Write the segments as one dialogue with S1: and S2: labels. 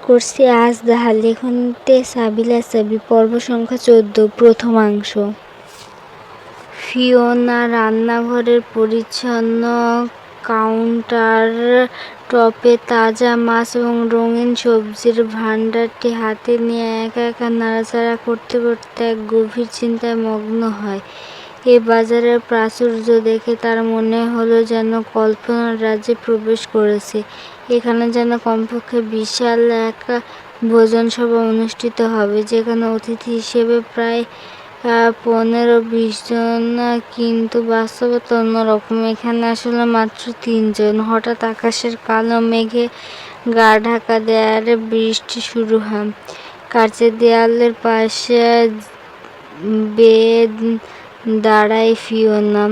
S1: করছি আজ দাহাল লেখনতে সাবিলা সাবি পর্ব সংখ্যা 14 প্রথমাংশ। ফিওনা রান্নাঘরের পরিচ্ছন্ন কাউন্টার টপে তাজা মাছ এবং রঙিন সবজির ভাণ্ডারটি হাতে নিয়ে একা একা নাড়াচাড়া করতে করতে এক গভীর চিন্তায় মগ্ন হয়। এ বাজারের প্রাচুর্য দেখে তার মনে হলো যেন কল্পনার রাজ্যে প্রবেশ করেছে। এখানে যেন কমপক্ষে বিশাল এক ভোজনসভা অনুষ্ঠিত হবে, যেখানে অতিথি হিসেবে প্রায় 15-20 জন, কিন্তু বাস্তবতা অন্যরকম। এখানে আসলে মাত্র 3 জন। হঠাৎ আকাশের কালো মেঘে গা ঢাকা দেয়ারে বৃষ্টি শুরু হয়। কাচের দেয়ালের পাশে বেয়ে দাঁড়ায় ফিওনা।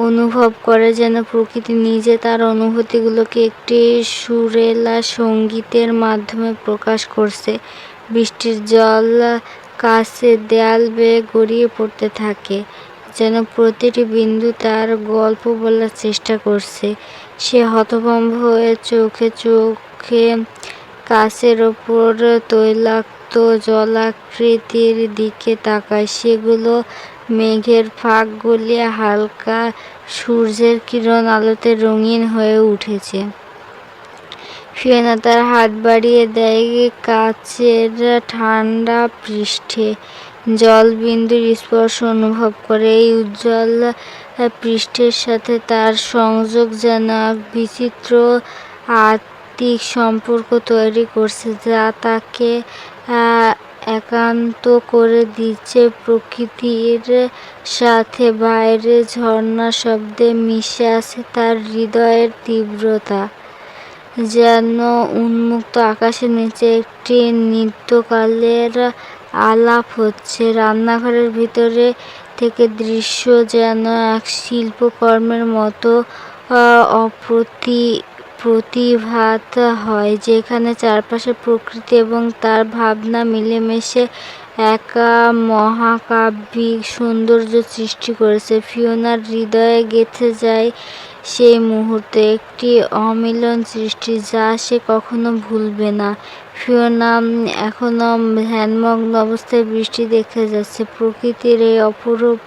S1: অনুভব করে যেন প্রকৃতি নিজে তার অনুভূতিগুলোকে একটি সুরেলা সঙ্গীতের মাধ্যমে প্রকাশ করছে। বৃষ্টির জল কাচের দেয়াল বেয়ে গড়িয়ে পড়তে থাকে, যেন প্রতিটি বিন্দু তার গল্প বলার চেষ্টা করছে। সে হতভম্ব হয়ে চোখে চোখে কাচের ওপর তৈলাক্ত জলাকৃতির দিকে তাকায়। সেগুলো মেঘের ফাঁক গলিয়ে হালকা সূর্যের কিরণ আলোতে রঙিন হয়ে উঠেছে। ফিওনা তার হাত বাড়িয়ে দেয় কাচের ঠান্ডা পৃষ্ঠে। জলবিন্দুর স্পর্শ অনুভব করে। এই উজ্জ্বল পৃষ্ঠের সাথে তার সংযোগ যেন এক বিচিত্র আত্মিক সম্পর্ক তৈরি করছে, যা তাকে একান্ত করে দিচ্ছে প্রকৃতির সাথে। বাইরে ঝর্ণার শব্দে মিশে আছে তার হৃদয়ের তীব্রতা, যেন উন্মুক্ত আকাশের নিচে একটি নিত্যকালের আলাপ হচ্ছে। রান্নাঘরের ভিতরে থেকে দৃশ্য যেন এক শিল্পকর্মের মতো প্রতিভাত হয়, যেখানে চারপাশে প্রকৃতি এবং তার ভাবনা মিলেমিশে এক মহাকাব্যিক সৌন্দর্য সৃষ্টি করেছে। ফিওনার হৃদয়ে গেঁথে যায় সেই মুহূর্তে একটি অমিলন সৃষ্টি, যা সে কখনো ভুলবে না। ফিওনা এখনো ধ্যানমগ্ন অবস্থায় বৃষ্টি দেখে যাচ্ছে। প্রকৃতির এই অপরূপ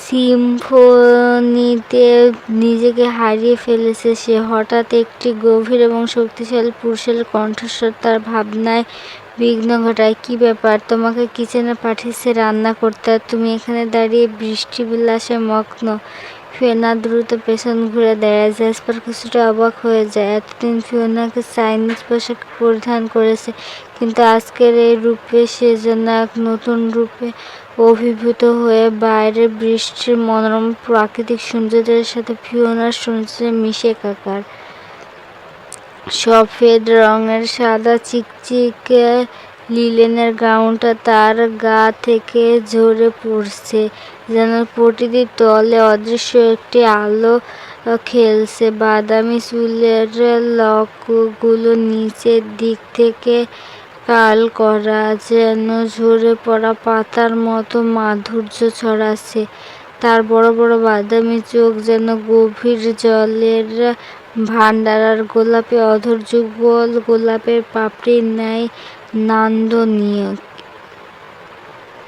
S1: সিম্ফনিতে নিজেকে হারিয়ে ফেলেছে সে। হঠাৎ একটি গভীর এবং শক্তিশালী পুরুষের কণ্ঠস্বর তার ভাবনায় বিঘ্ন ঘটায়। কি ব্যাপার? তোমাকে কিচেনে পাঠিয়েছে রান্না করতে, আর তুমি এখানে দাঁড়িয়ে বৃষ্টি বিলাসে মগ্ন। ফিওনা দ্রুত পেছন ঘুরে দাঁড়ায়। জ্যাসপার কিছুটা অবাক হয়ে যায়। এতদিন ফিওনাকে চাইনিজ পোশাক পরিধান করেছে, কিন্তু আজকের এই রূপে সে যেন এক নতুন রূপে অভিভূত হয়ে বাইরের বৃষ্টির মনোরম প্রাকৃতিক সৌন্দর্যের সাথে ফিওনার সৌন্দর্য মিশে একাকার। সফেদ রঙের সাদা চিকচিকে লিনেনের গাউনটা তার গা থেকে ঝরে পড়ছে, যেন প্রতিটি তলে অদৃশ্য একটি আলো খেলছে। বাদামি চুলের লকগুলো নিচের দিক থেকে কাল করা, যেন ঝরে পড়া পাতার মতো মাধুর্য ছড়াচ্ছে। তার বড় বড় বাদামি চোখ যেন গভীর জলের ভাণ্ডার, আর গোলাপি অধর যুগল গোলাপের পাপড়ির ন্যায় নান্দনীয়।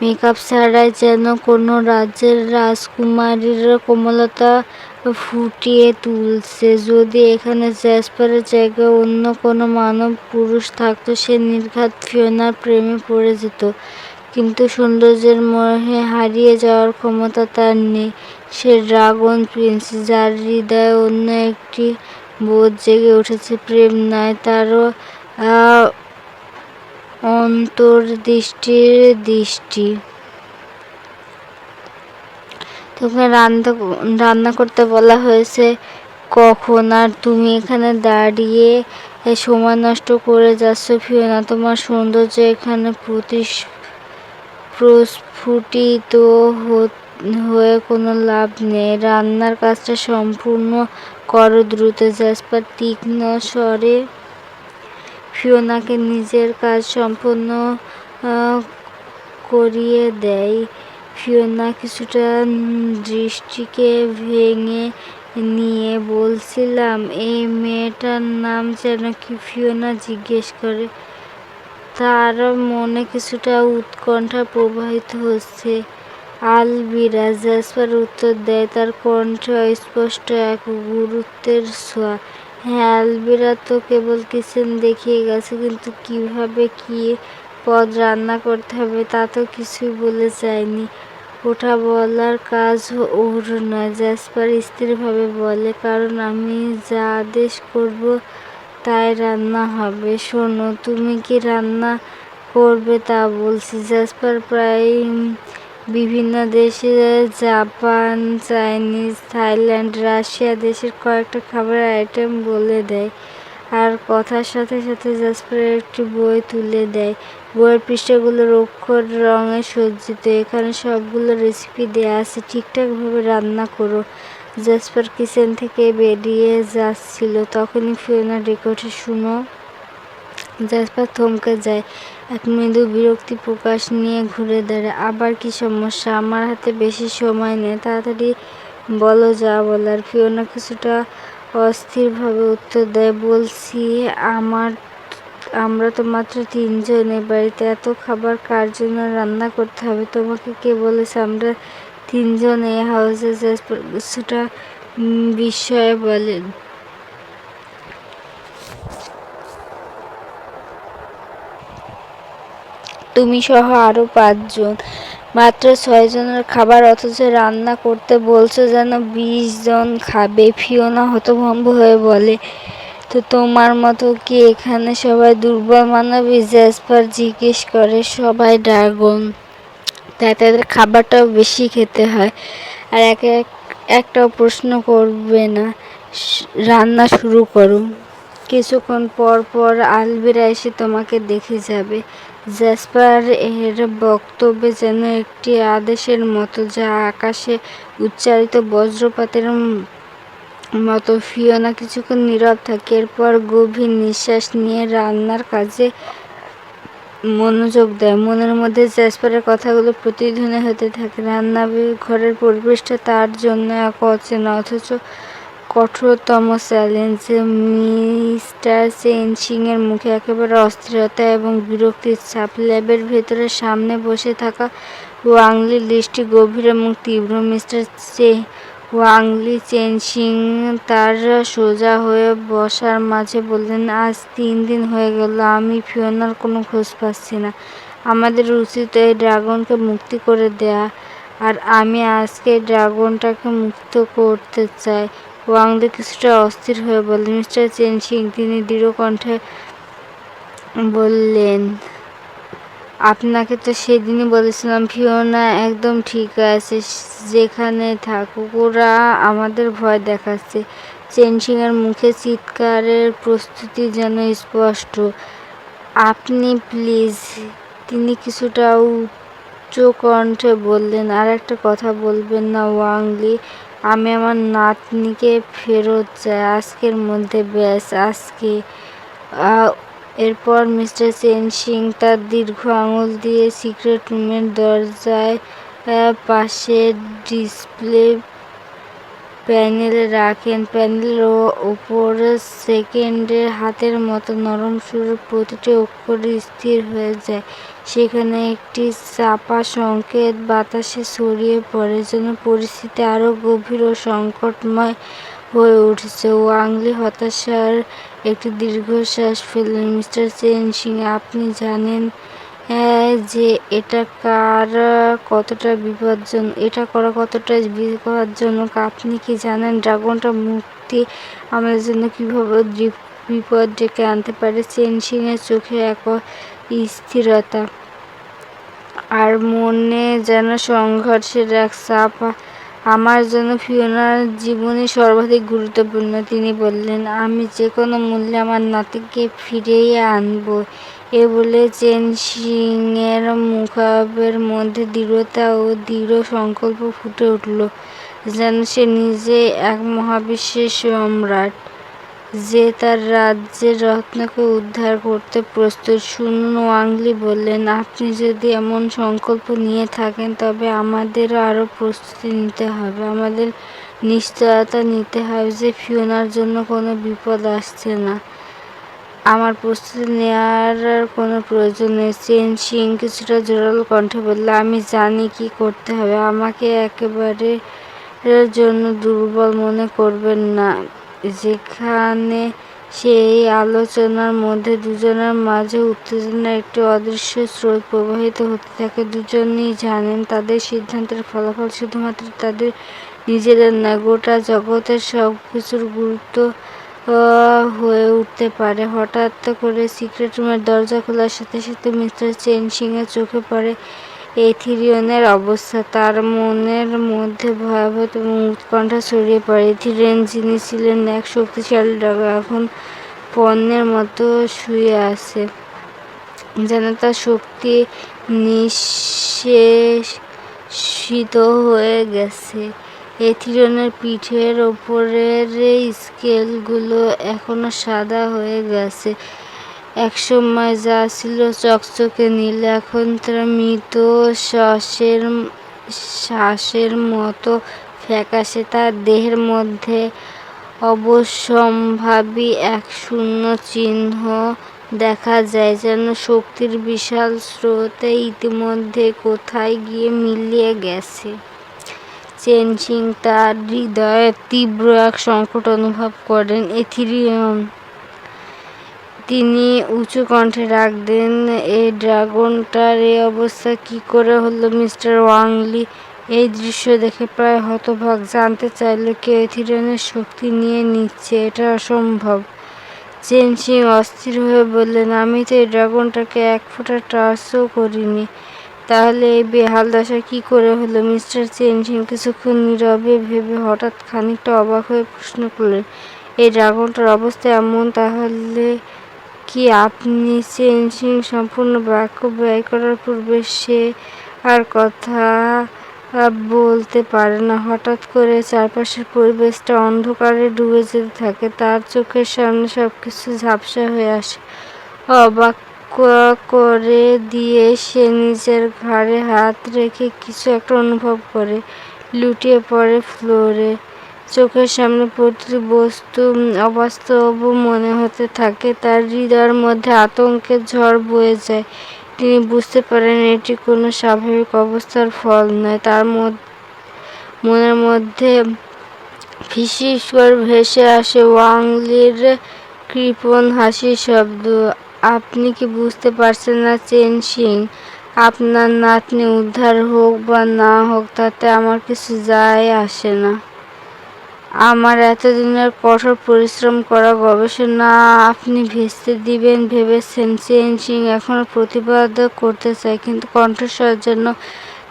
S1: মেকআপ ছাড়াই যেন কোনো রাজ্যের রাজকুমারীর কোমলতা ফুটিয়ে তুলছে। যদি এখানে জ্যাসপারের জায়গায় অন্য কোনো মানব পুরুষ থাকতো, সে নির্ঘাত ফিওনার প্রেমে পড়ে যেত। কিন্তু সৌন্দর্যের মোহে হারিয়ে যাওয়ার ক্ষমতা তার নেই। সে ড্রাগন প্রিন্স, যার হৃদয়ে অন্য একটি বোধ জেগে উঠেছে। প্রেম নয়, তারও অন্তর্দৃষ্টির দৃষ্টি। তোকে রান্না করতে বলা হয়েছে কখন, আর তুমি এখানে দাঁড়িয়ে সময় নষ্ট করে যাচ্ছ? ফিওনা, তোমার সৌন্দর্য এখানে প্রস্ফুটিত হয়ে কোনো লাভ নেই। রান্নার কাজটা সম্পূর্ণ করো দ্রুত। জ্যাসপার তীক্ষ্ণ স্বরে ফিওনাকে নিজের কাজ সম্পন্ন করিয়ে দেয়। ফিওনা কিছুটা দৃষ্টিকে ভেঙে নিয়ে বলছিলাম, এই মেয়েটার নাম যেন কি? ফিওনা জিজ্ঞেস করে। তার মনে কিছুটা উৎকণ্ঠা প্রবাহিত হচ্ছে। আলভিরা, জ্যাসপার উত্তর দেয়, তার কণ্ঠে স্পষ্ট এক গুরুত্বের ছোঁয়া। হ্যাঁ, আলভিরা তো কেবল কিচেন দেখিয়ে গেছে, কিন্তু কিভাবে কি পদ রান্না করতে হবে তা তো কিছুই বলে যায়নি। ওটা বলার কাজ ওর নয়, জ্যাসপার স্থিরভাবে বলে, কারণ আমি যা আদেশ করব তাই রান্না হবে। শোনো, তুমি কি রান্না করবে তা বলছি। জ্যাসপার প্রায় বিভিন্ন দেশে, জাপান, চাইনিজ, থাইল্যান্ড, রাশিয়া দেশের কয়েকটা খাবারের আইটেম বলে দেয়। আর কথার সাথে সাথে জ্যাসপারের একটি বই তুলে দেয়। বইয়ের পৃষ্ঠাগুলোর অক্ষর রঙে সজ্জিত। এখানে সবগুলো রেসিপি দেয়া আছে, ঠিকঠাকভাবে রান্না করো। জ্যাসপার কিচেন থেকে বেরিয়ে যাচ্ছিল, তখনই ফিওনা ডেকে ওঠে, শুনো। জ্যাসপার থমকে যায়, এক মৃদু বিরক্তি প্রকাশ নিয়ে ঘুরে দাঁড়ায়। আবার কি সমস্যা? আমার হাতে বেশি সময় নেই, তাড়াতাড়ি বলো যা বলার। ফিওনা কিছুটা অস্থিরভাবে উত্তর দেয়, বলছি, আমরা তো মাত্র 3 জন। এ বাড়িতে এত খাবার কার জন্য রান্না করতে হবে? তোমাকে কে বলেছে আমরা 3 জন এই হাউসে? জ্যাসপার কিছুটা বিস্ময়ে বলেন, তুমি সহ আরো 5 জন। মাত্র 6 জনের খাবার, অথচ রান্না করতে বলছো যেন 20 জন খাবে। ফিওনা হতভম্ব হয়ে বলে, তো তোমার মতো কি এখানে সবাই দুর্বল মানবী? জ্যাসপার জিজ্ঞেস করে। সবাই ড্রাগন, তাই তাদের খাবারটাও বেশি খেতে হয়। আর একটাও প্রশ্ন করবে না, রান্না শুরু করো। কিছুক্ষণ পর পর আলভিরা এসে তোমাকে দেখে যাবে। জ্যাসপার এর বক্তব্যে যেন একটি আদেশের মতো, যা আকাশে উচ্চারিত বজ্রপাতের মতো। ফিওনা কিছুক্ষণ নীরব থাকে, এরপর গভীর নিঃশ্বাস নিয়ে রান্নার কাজে মনোযোগ দেয়। মনের মধ্যে জ্যাসপারের কথাগুলো প্রতিধ্বনি হতে থাকে। রান্নাঘরের পরিবেশটা তার জন্য এক অচেনা অথচ কঠোরতম চ্যালেঞ্জ। মিস্টার চেনসিং এর মুখে একেবারে অস্থিরতা এবং বিরক্তির ছাপ। ল্যাবের ভেতরে সামনে বসে থাকা ওয়াংলির দৃষ্টি গভীর এবং তীব্র। মিস্টার ওয়াংলি চেনসিং তার সোজা হয়ে বসার মাঝে বললেন, আজ 3 দিন হয়ে গেল আমি ফিওনার কোনো খোঁজ পাচ্ছি না। আমাদের উচিত এই ড্রাগনকে মুক্তি করে দেয়া, আর আমি আজকে ড্রাগনটাকে মুক্ত করতে চাই। ওয়াংলি কিছুটা অস্থির হয়ে বললেন, মিস্টার চেনসিং। তিনি দৃঢ় কণ্ঠে বললেন, আপনাকে তো সেদিনই বলেছিলাম ফিওনা একদম ঠিক আছে, যেখানে থাকুক। ওরা আমাদের ভয় দেখাচ্ছে। চেনসিং এর মুখে চিৎকারের প্রস্তুতি যেন স্পষ্ট। আপনি প্লিজ। তিনি কিছুটা উচ্চ কণ্ঠে বললেন, আর একটা কথা বলবেন না ওয়াংলি? আমি আমার নাতনিকে ফেরত চাই, আজকের মধ্যে, ব্যাস আজকে। এরপর মিস্টার চেনসিং তার দীর্ঘ আঙুল দিয়ে সিক্রেট রুমের দরজায় পাশে ডিসপ্লে প্যানেলে রাখেন। প্যানেলের ওপর সেকেন্ডের হাতের মতো নরম সুরে প্রতিটি অক্ষর স্থির হয়ে যায়। সেখানে একটি চাপা সংকেত বাতাসে ছড়িয়ে পড়ে, যেন পরিস্থিতি আরো গভীর ও সংকটময় হয়ে উঠেছে। ওয়াংলি হতাশার একটি দীর্ঘশ্বাস ফেললেন। মিস্টার চেনসিং, আপনি জানেন যে এটা করা কতটা বিপজ্জনক? আপনি কি জানেন ড্রাগনটা মুক্তি আমাদের জন্য কিভাবে বিপদ ডেকে আনতে পারে? চেনসিং এর চোখে এক স্থিরতা, আর মনে যেন সংঘর্ষের এক চাপ। আমার জন্য ফিওনার জীবনই সর্বাধিক গুরুত্বপূর্ণ, তিনি বললেন। আমি যে কোনো মূল্যে আমার নাতিকে ফিরিয়ে আনব। এ বলে চেনসিং এর মুখাবের মধ্যে দৃঢ়তা ও দৃঢ় সংকল্প ফুটে উঠল, যেন সে নিজে এক মহাবিশ্বের সম্রাট। যে তার রাজ্যের রত্নকে উদ্ধার করতে প্রস্তুত। শুনুন, ওয়াংলি বললেন, আপনি যদি এমন সংকল্প নিয়ে থাকেন তবে আমাদেরও আরও প্রস্তুতি নিতে হবে। আমাদের নিশ্চয়তা নিতে হবে যে ফিওনার জন্য কোনো বিপদ আসছে না। আমার প্রস্তুতি নেওয়ার কোনো প্রয়োজন নেই। চেন সিং কিছুটা জোরালো কণ্ঠে বলল, আমি জানি কি করতে হবে। আমাকে একেবারে জন্য দুর্বল মনে করবেন না। যেখানে সেই আলোচনার মধ্যে দুজনের মাঝে উত্তেজনার একটি অদৃশ্য স্রোত প্রবাহিত হতে থাকে। দুজনেই জানেন তাদের সিদ্ধান্তের ফলাফল শুধুমাত্র তাদের নিজেদের নয়, গোটা জগতের সব কিছুর গুরুত্ব হয়ে উঠতে পারে। হঠাৎ করে সিক্রেট রুমের দরজা খোলার সাথে সাথে মিস্টার চেন সিংয়ের চোখে পড়ে এথিরিয়নের অবস্থা। তার মনের মধ্যে ভয়াবহ এবং উৎকণ্ঠা ছড়িয়ে পড়ে। এথিরিয়ন, যিনি ছিলেন এক শক্তিশালী ড্রাগন, এখন পণ্যের মতো শুয়ে আছে, যেন তার শক্তি নিঃশেষিত হয়ে গেছে। এথিরিয়নের পিঠের ওপরের স্কেলগুলো এখনো সাদা হয়ে গেছে। একসময় যা ছিল চকচকে নীল, এখন তারা মৃত শ্বাসের মতো ফ্যাকাশে। তার দেহের মধ্যে অবশ্যম্ভাবী এক শূন্য চিহ্ন দেখা যায়, যেন শক্তির বিশাল স্রোতে ইতিমধ্যে কোথায় গিয়ে মিলিয়ে গেছে। চেন সিং তার হৃদয়ে তীব্র এক সংকট অনুভব করেন। এথিরিয়ন, তিনি উঁচু কণ্ঠে ডাক দেন, এই ড্রাগনটার এই অবস্থা কি করে হলো? মিস্টার ওয়াংলি এই দৃশ্য দেখে প্রায় হতবাক। জানতে চাইল কেউ এথিরিয়নের শক্তি নিয়ে নিচ্ছে। এটা অসম্ভব। চেন সিং অস্থির হয়ে বললেন, আমি তো এই ড্রাগনটাকে এক ফোঁটা টাচও করিনি। তাহলে এই বেহাল দশা কি করে হলো? মিস্টার চেন সিং কিছুক্ষণ নীরবে ভেবে হঠাৎ খানিকটা অবাক হয়ে প্রশ্ন করলেন, এই ড্রাগনটার অবস্থা এমন তাহলে কি আপনি? চেন সিং সম্পূর্ণ বাক্য ব্যয় করার পূর্বে সে আর কথা বলতে পারে না। হঠাৎ করে চারপাশের পরিবেশটা অন্ধকারে ডুবে যেতে থাকে। তার চোখের সামনে সবকিছু ঝাপসা হয়ে আসে। অবাক করে দিয়ে সে নিজের ঘাড়ে হাত রেখে কিছু একটা অনুভব করে। লুটিয়ে পড়ে ফ্লোরে। চোখের সামনে প্রতিটি বস্তু অবাস্তব মনে হতে থাকে। তার হৃদয়ের মধ্যে আতঙ্কের ঝড় বয়ে যায়। তিনি বুঝতে পারেন এটি কোনো স্বাভাবিক অবস্থার ফল নয়। তার মনের মধ্যে ফিসফিস করে ভেসে আসে ওয়াংলির কৃপণ হাসির শব্দ। আপনি কি বুঝতে পারছেন না চেন সিং? আপনার নাতনি উদ্ধার হোক বা না হোক তাতে আমার কিছু যায় আসে না। আমার এতদিনের কঠোর পরিশ্রম করা গবেষণা আপনি ভেস্তে দিবেন ভেবেছেন? চেন সিং এখনো প্রতিবাদ করতে চায়, কিন্তু কণ্ঠস্বর যেন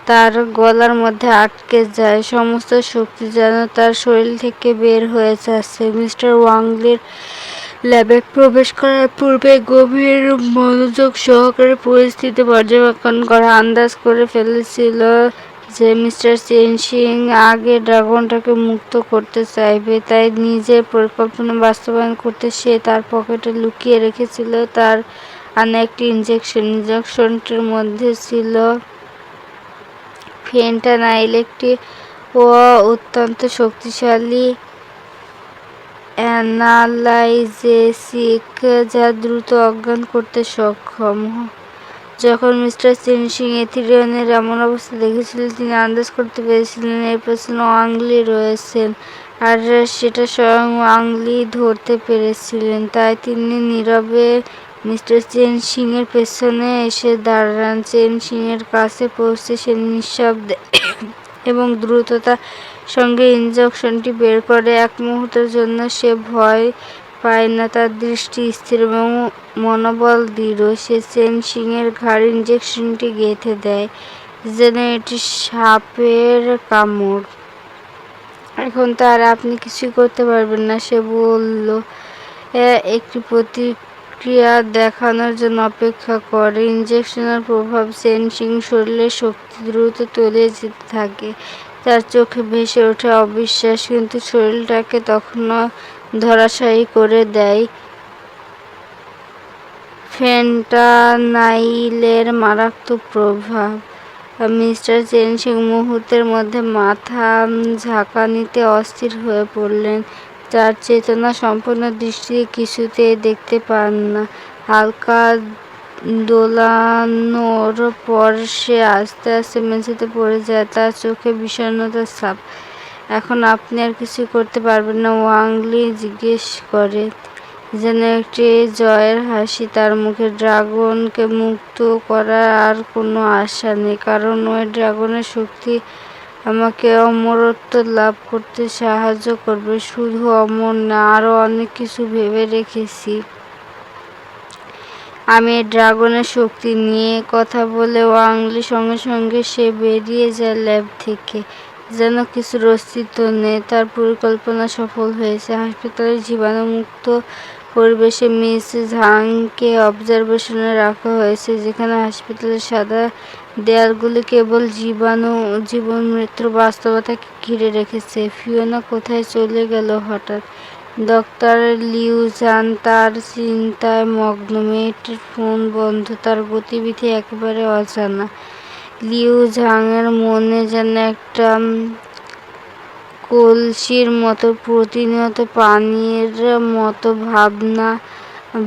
S1: তার গলার মধ্যে আটকে যায়। সমস্ত শক্তি যেন তার শরীর থেকে বের হয়ে যাচ্ছে। মিস্টার ওয়াংলির ল্যাবে প্রবেশ করার পূর্বে গভীর মনোযোগ সহকারে পরিস্থিতি পর্যবেক্ষণ করা আন্দাজ করে ফেলেছিল যে মিস্টার চেন সিং আগে ড্রাগনটাকে মুক্ত করতে চাইবে। তাই নিজের পরিকল্পনা বাস্তবায়ন করতে সে তার পকেটে লুকিয়ে রেখেছিল তার আনা একটি ইঞ্জেকশনটির মধ্যে ছিল ফেন্টানাইল, একটি অত্যন্ত শক্তিশালী অ্যানালাইজেসিক যা দ্রুত অজ্ঞান করতে সক্ষম। যখন মিস্টার চেন সিং এথিরিয়নের এমন অবস্থা দেখেছিলেন, তিনি আন্দাজ করতে পেরেছিলেন এর পেছনে ওয়াংলি রয়েছেন, আর সেটা স্বয়ং ওয়াংলি ধরতে পেরেছিলেন। তাই তিনি নীরবে মিস্টার চেন সিংয়ের পেছনে এসে দাঁড়ান। চেন সিংয়ের কাছে পৌঁছে সে নিঃশব্দে এবং দ্রুততার সঙ্গে ইঞ্জেকশনটি বের করে। এক মুহূর্তের জন্য সে ভয় পায় না, তার দৃষ্টি স্থির এবং মনোবল দৃঢ়। সে চেন সিংয়ের ঘাড়ে ইঞ্জেকশনটি গেঁথে দেয়, যেন এটি সাপের কামড়। এখন তার আপনি কিছুই করতে পারবেন না, সে বলল। একটি প্রতিক্রিয়া দেখানোর জন্য অপেক্ষা করে। ইঞ্জেকশনের প্রভাব চেন সিং শরীরের শক্তি দ্রুত তলিয়ে যেতে থাকে। তার চোখে ভেসে ওঠে অবিশ্বাস, কিন্তু শরীরটাকে তখনও ধরাশায়ী করে দেয় ফেন্টানাইলের মারাত্মক প্রভাব। মিস্টার চেনসিং মুহূর্তের মধ্যে মাথা ঝাঁকানিতে অস্থির হয়ে পড়লেন। তার চেতনা সম্পন্ন দৃষ্টিতে কিছুতেই দেখতে পান না। হালকা দোলানোর পর সে আস্তে আস্তে মেঝেতে পড়ে যায়, তার চোখে বিষণ্ণতার ছাপ। এখন আপনি আর কিছু করতে পারবেন না? ওয়াং লি জিজ্ঞেস করে, যেন একটি জয়ের হাসি তার মুখে। ড্রাগনকে মুক্ত করার আর কোনো আশা নেই, কারণ ওই ড্রাগনের শক্তি আমাকে অমরত্ব লাভ করতে সাহায্য করবে। শুধু অমর না, আরও অনেক কিছু ভেবে রেখেছি আমি এই ড্রাগনের শক্তি নিয়ে। কথা বলে ওয়াং লি সঙ্গে সঙ্গে সে বেরিয়ে যায় ল্যাব থেকে, যেন কিছুর অস্তিত্ব নেই। তার পরিকল্পনা সফল হয়েছে। হাসপাতালের জীবাণুমুক্ত পরিবেশে মিস ঝাংকে অবজারভেশনে রাখা হয়েছে, যেখানে হাসপাতালের সাদা দেয়ালগুলি কেবল জীবন মৃত্যুর বাস্তবতাকে ঘিরে রেখেছে। ফিওনা কোথায় চলে গেল হঠাৎ? ডক্টর লিউ জান তার চিন্তায় মগ্ন। মেয়েটির ফোন বন্ধ, তার গতিবিধি একেবারে অজানা। লিউ ঝাংয়ের মনে যেন একটা কলসির মতো প্রতিনিয়ত পানির মতো ভাবনা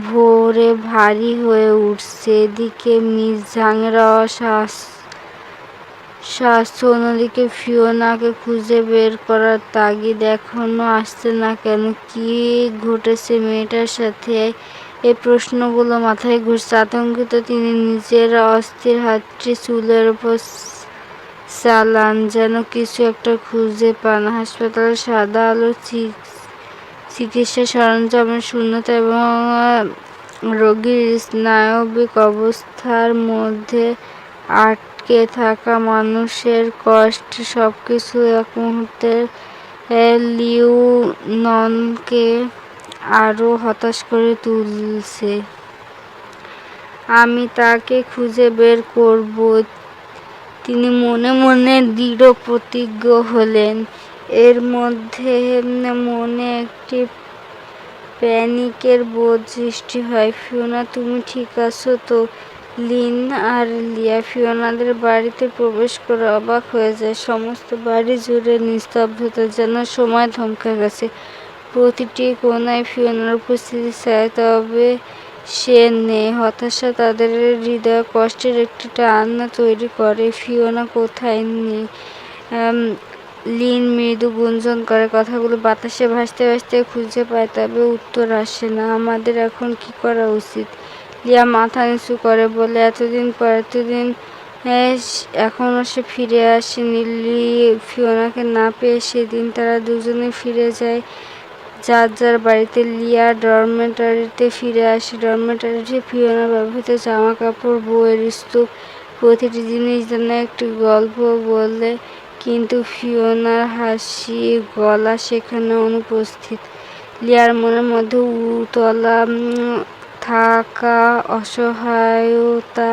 S1: ভরে ভারী হয়ে উঠছে। এদিকে মিস ঝাংয়ের স্বাস্থ্য, অন্যদিকে ফিওনাকে খুঁজে বের করার তাগিদ। এখনো আসছে না কেন? কি ঘটেছে মেয়েটার সাথে? এই প্রশ্নগুলো মাথায় ঘুরছে। আতঙ্কিত তিনি নিজের অস্থির হাতটি চুলের উপর চালান, যেন কিছু একটা খুঁজে পান। হাসপাতালের সাদা আলো, চিকিৎসা সরঞ্জামের শূন্যতা এবং রোগীর স্নায়বিক অবস্থার মধ্যে আটকে থাকা মানুষের কষ্ট, সবকিছু এক মুহূর্তে লিউ ননকে আরো হতাশ করে তুলছে। আমি তাকে খুঁজে বের করব, তিনি মনে মনে দৃঢ় প্রতিজ্ঞ হলেন। এর মধ্যে মনে একটি প্যানিকের বোধ সৃষ্টি হয়। ফিওনা, তুমি ঠিক আছো তো? লিন আর লিয়া ফিওনাদের বাড়িতে প্রবেশ করে অবাক হয়ে যায়। সমস্ত বাড়ি জুড়ে নিস্তব্ধতা, যেন সময় থমকে গেছে। প্রতিটি কোণায় ফিওনার উপস্থিতি চায়, তবে সে নেই। হতাশা তাদের হৃদয়ে কষ্টের একটি টান তৈরি করে। ফিওনা কোথায়? নেই। লিন মৃদু গুঞ্জন করে, কথাগুলো বাতাসে ভাসতে ভাসতে খুঁজে পায়, তবে উত্তর আসে না। আমাদের এখন কি করা উচিত? লিয়া মাথা নিচু করে বলে, এতদিন পর এখনো সে ফিরে আসেনি। ফিওনাকে না পেয়ে সেদিন তারা দুজনে ফিরে যায় যার যার বাড়িতে। লিয়া ডরমেটরিতে ফিরে আসে। ডরমেটরিতে ফিওনা ব্যবহৃত জামা কাপড়, বইয়ের স্তূপ, প্রতিটি জিনিস যেন একটি গল্প বলে, কিন্তু ফিওনার হাসি গলা সেখানে অনুপস্থিত। লিয়ার মনের মধ্যে উতলা থাকা অসহায়তা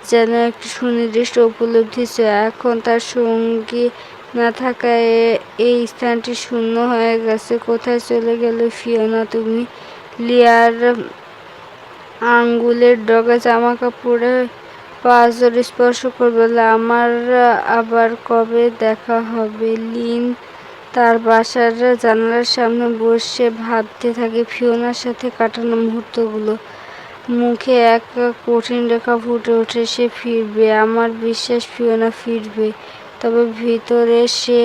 S1: যেন একটি সুনির্দিষ্ট উপলব্ধি ছিল। এখন তার সঙ্গী না থাকায় এই স্থানটি শূন্য হয়ে গেছে। কোথায় চলে গেলে ফিওনা তুমি? লিয়ার আঙ্গুলের ডগা জামা কাপড়ে পাঁজর স্পর্শ করে বলে, আমার আবার কবে দেখা হবে? লিন তার বাসার জানালার সামনে বসে ভাবতে থাকে ফিওনার সাথে কাটানো মুহূর্তগুলো। মুখে এক কঠিন রেখা ফুটে ওঠে। সে ফিরবে, আমার বিশ্বাস ফিওনা ফিরবে, তবে ভিতরে সে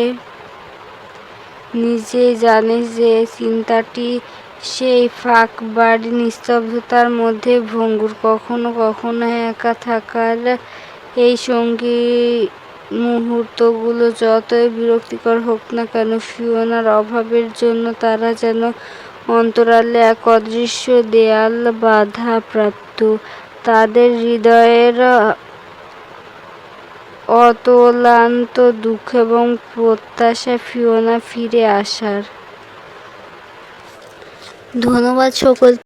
S1: নিজেই জানে যে চিন্তাটি সেই ফাঁক বাড়ি নিস্তব্ধতার মধ্যে ভঙ্গুর। কখনো কখনো একা থাকার এই সঙ্গী মুহূর্তগুলো যতই বিরক্তিকর হোক না কেন, ফিওনার অভাবের জন্য তারা যেন অন্তরালে এক অদৃশ্য দেয়াল বাধা প্রাপ্ত। তাদের হৃদয়ের অতলান্ত দুঃখ এবং প্রত্যাশা ফিওনা ফিরে আসার। ধন্যবাদ সকল।